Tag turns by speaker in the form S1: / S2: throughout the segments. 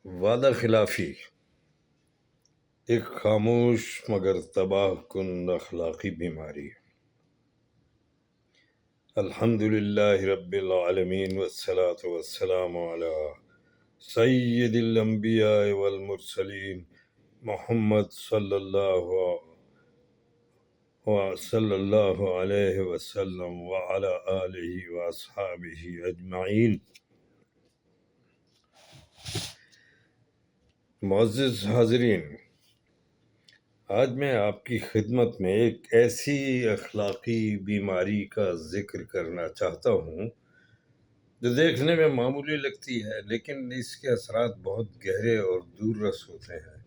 S1: وعدہ خلافی ایک خاموش مگر تباہ کن اخلاقی بیماری ہے۔ الحمد للہ رب العالمین والصلاة والسلام علی سید الانبیاء والمرسلین محمد صلی اللہ علیہ وسلم وعلی آلہ واصحابہ اجمعین۔ معزز حاضرین، آج میں آپ کی خدمت میں ایک ایسی اخلاقی بیماری کا ذکر کرنا چاہتا ہوں جو دیکھنے میں معمولی لگتی ہے، لیکن اس کے اثرات بہت گہرے اور دور رس ہوتے ہیں،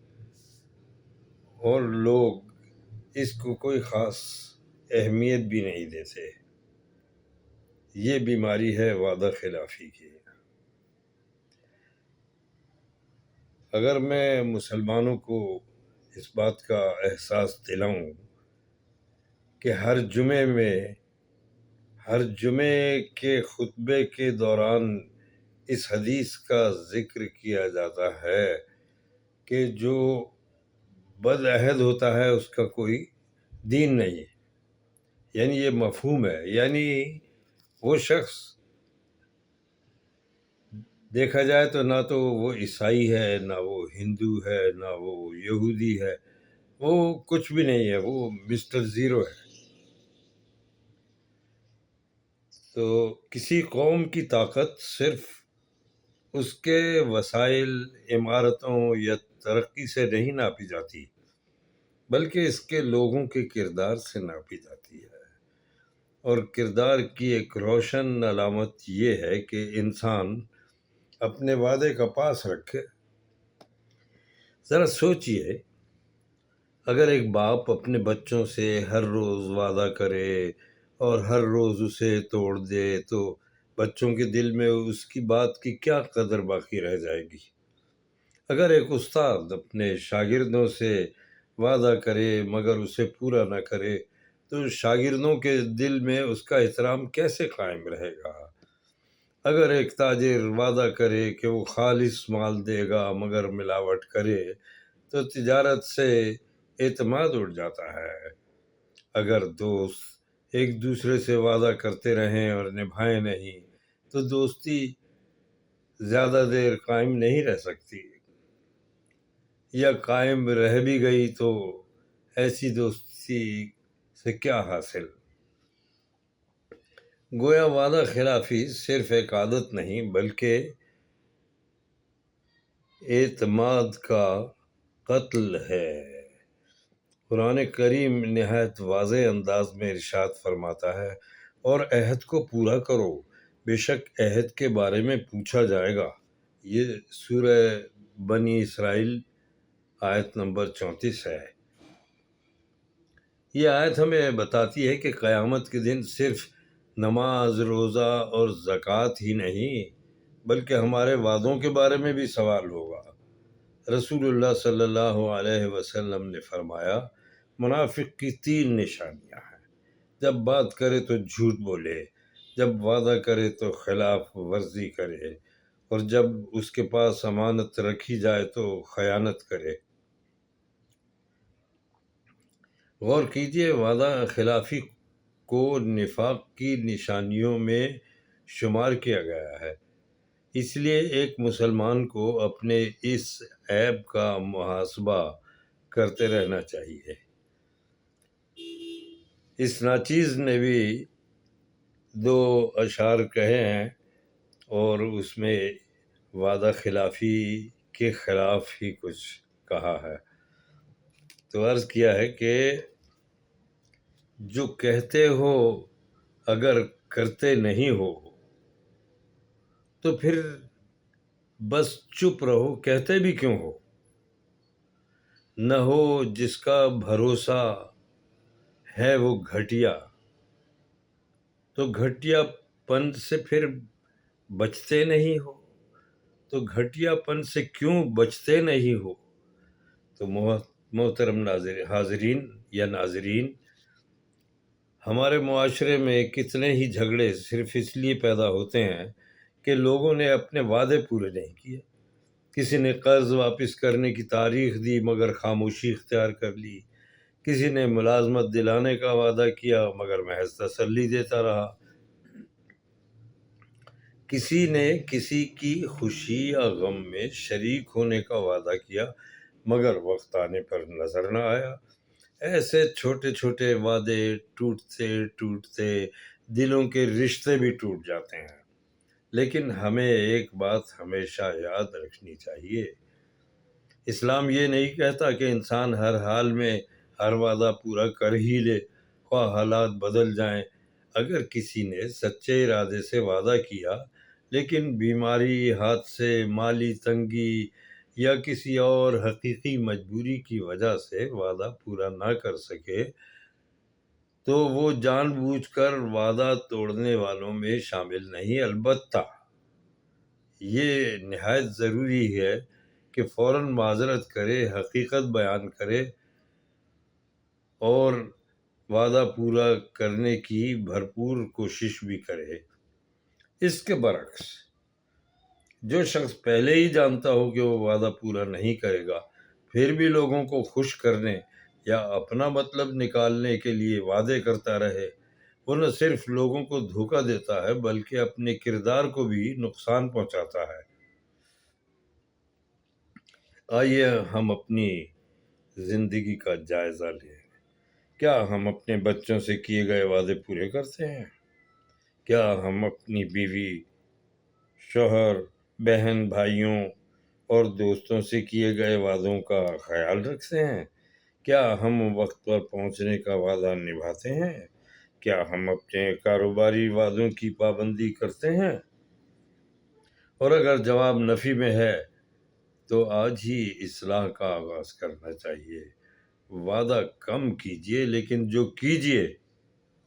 S1: اور لوگ اس کو کوئی خاص اہمیت بھی نہیں دیتے۔ یہ بیماری ہے وعدہ خلافی کی۔ اگر میں مسلمانوں کو اس بات کا احساس دلاؤں کہ ہر جمعے کے خطبے کے دوران اس حدیث کا ذکر کیا جاتا ہے کہ جو بد عہد ہوتا ہے اس کا کوئی دین نہیں ہے، یعنی یہ مفہوم ہے، یعنی وہ شخص دیکھا جائے تو نہ تو وہ عیسائی ہے، نہ وہ ہندو ہے، نہ وہ یہودی ہے، وہ کچھ بھی نہیں ہے، وہ مسٹر زیرو ہے۔ تو کسی قوم کی طاقت صرف اس کے وسائل، عمارتوں یا ترقی سے نہیں ناپی جاتی، بلکہ اس کے لوگوں کے کردار سے ناپی جاتی ہے۔ اور کردار کی ایک روشن علامت یہ ہے کہ انسان اپنے وعدے کا پاس رکھے۔ ذرا سوچئے، اگر ایک باپ اپنے بچوں سے ہر روز وعدہ کرے اور ہر روز اسے توڑ دے تو بچوں کے دل میں اس کی بات کی کیا قدر باقی رہ جائے گی؟ اگر ایک استاد اپنے شاگردوں سے وعدہ کرے مگر اسے پورا نہ کرے تو شاگردوں کے دل میں اس کا احترام کیسے قائم رہے گا؟ اگر ایک تاجر وعدہ کرے کہ وہ خالص مال دے گا مگر ملاوٹ کرے تو تجارت سے اعتماد اٹھ جاتا ہے۔ اگر دوست ایک دوسرے سے وعدہ کرتے رہیں اور نبھائیں نہیں تو دوستی زیادہ دیر قائم نہیں رہ سکتی، یا قائم رہ بھی گئی تو ایسی دوستی سے کیا حاصل؟ گویا وعدہ خلافی صرف ایک عادت نہیں بلکہ اعتماد کا قتل ہے۔ قرآن کریم نہایت واضح انداز میں ارشاد فرماتا ہے، اور عہد کو پورا کرو، بے شک عہد کے بارے میں پوچھا جائے گا۔ یہ سورہ بنی اسرائیل آیت نمبر 34 ہے۔ یہ آیت ہمیں بتاتی ہے کہ قیامت کے دن صرف نماز، روزہ اور زکوٰۃ ہی نہیں بلکہ ہمارے وعدوں کے بارے میں بھی سوال ہوگا۔ رسول اللہ صلی اللہ علیہ وسلم نے فرمایا، منافق کی 3 نشانیاں ہیں: جب بات کرے تو جھوٹ بولے، جب وعدہ کرے تو خلاف ورزی کرے، اور جب اس کے پاس امانت رکھی جائے تو خیانت کرے۔ غور کیجئے، وعدہ خلافی کو نفاق کی نشانیوں میں شمار کیا گیا ہے۔ اس لیے ایک مسلمان کو اپنے اس عیب کا محاسبہ کرتے رہنا چاہیے۔ اس ناچیز نے بھی 2 اشعار کہے ہیں اور اس میں وعدہ خلافی کے خلاف ہی کچھ کہا ہے۔ تو عرض کیا ہے کہ جو کہتے ہو اگر کرتے نہیں ہو تو پھر بس چپ رہو، کہتے بھی کیوں ہو؟ نہ ہو جس کا بھروسہ ہے وہ گھٹیا، تو گھٹیا پن سے پھر بچتے نہیں ہو، تو گھٹیا پن سے کیوں بچتے نہیں ہو؟ تو محترم حاضرین یا ناظرین، ہمارے معاشرے میں کتنے ہی جھگڑے صرف اس لیے پیدا ہوتے ہیں کہ لوگوں نے اپنے وعدے پورے نہیں کیے۔ کسی نے قرض واپس کرنے کی تاریخ دی مگر خاموشی اختیار کر لی، کسی نے ملازمت دلانے کا وعدہ کیا مگر محض تسلی دیتا رہا، کسی نے کسی کی خوشی یا غم میں شریک ہونے کا وعدہ کیا مگر وقت آنے پر نظر نہ آیا۔ ایسے چھوٹے چھوٹے وعدے ٹوٹتے ٹوٹتے دلوں کے رشتے بھی ٹوٹ جاتے ہیں۔ لیکن ہمیں ایک بات ہمیشہ یاد رکھنی چاہیے، اسلام یہ نہیں کہتا کہ انسان ہر حال میں ہر وعدہ پورا کر ہی لے، خواہ حالات بدل جائیں۔ اگر کسی نے سچے ارادے سے وعدہ کیا لیکن بیماری، حادثے، مالی تنگی یا کسی اور حقیقی مجبوری کی وجہ سے وعدہ پورا نہ کر سکے تو وہ جان بوجھ کر وعدہ توڑنے والوں میں شامل نہیں۔ البتہ یہ نہایت ضروری ہے کہ فوراً معذرت کرے، حقیقت بیان کرے اور وعدہ پورا کرنے کی بھرپور کوشش بھی کرے۔ اس کے برعکس جو شخص پہلے ہی جانتا ہو کہ وہ وعدہ پورا نہیں کرے گا پھر بھی لوگوں کو خوش کرنے یا اپنا مطلب نکالنے کے لیے وعدے کرتا رہے، وہ نہ صرف لوگوں کو دھوکہ دیتا ہے بلکہ اپنے کردار کو بھی نقصان پہنچاتا ہے۔ آئیے ہم اپنی زندگی کا جائزہ لیں۔ کیا ہم اپنے بچوں سے کیے گئے وعدے پورے کرتے ہیں؟ کیا ہم اپنی بیوی، شوہر، بہن، بھائیوں اور دوستوں سے کیے گئے وعدوں کا خیال رکھتے ہیں؟ کیا ہم وقت پر پہنچنے کا وعدہ نبھاتے ہیں؟ کیا ہم اپنے کاروباری وعدوں کی پابندی کرتے ہیں؟ اور اگر جواب نفی میں ہے تو آج ہی اصلاح کا آغاز کرنا چاہیے۔ وعدہ کم کیجیے لیکن جو کیجیے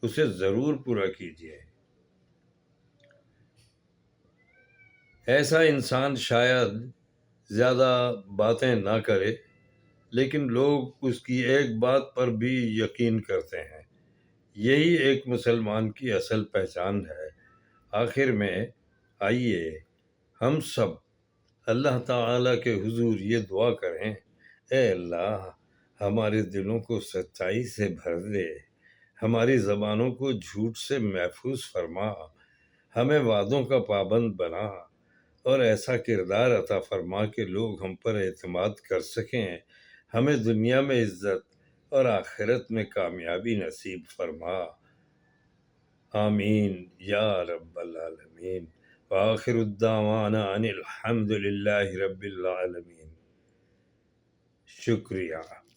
S1: اسے ضرور پورا کیجیے۔ ایسا انسان شاید زیادہ باتیں نہ کرے لیکن لوگ اس کی ایک بات پر بھی یقین کرتے ہیں۔ یہی ایک مسلمان کی اصل پہچان ہے۔ آخر میں آئیے ہم سب اللہ تعالیٰ کے حضور یہ دعا کریں، اے اللہ ہمارے دلوں کو سچائی سے بھر دے، ہماری زبانوں کو جھوٹ سے محفوظ فرما، ہمیں وعدوں کا پابند بنا اور ایسا کردار عطا فرما کہ لوگ ہم پر اعتماد کر سکیں، ہمیں دنیا میں عزت اور آخرت میں کامیابی نصیب فرما۔ آمین یا رب العالمین۔ وآخر الدعوانا ان الحمد للہ رب العالمین۔ شکریہ۔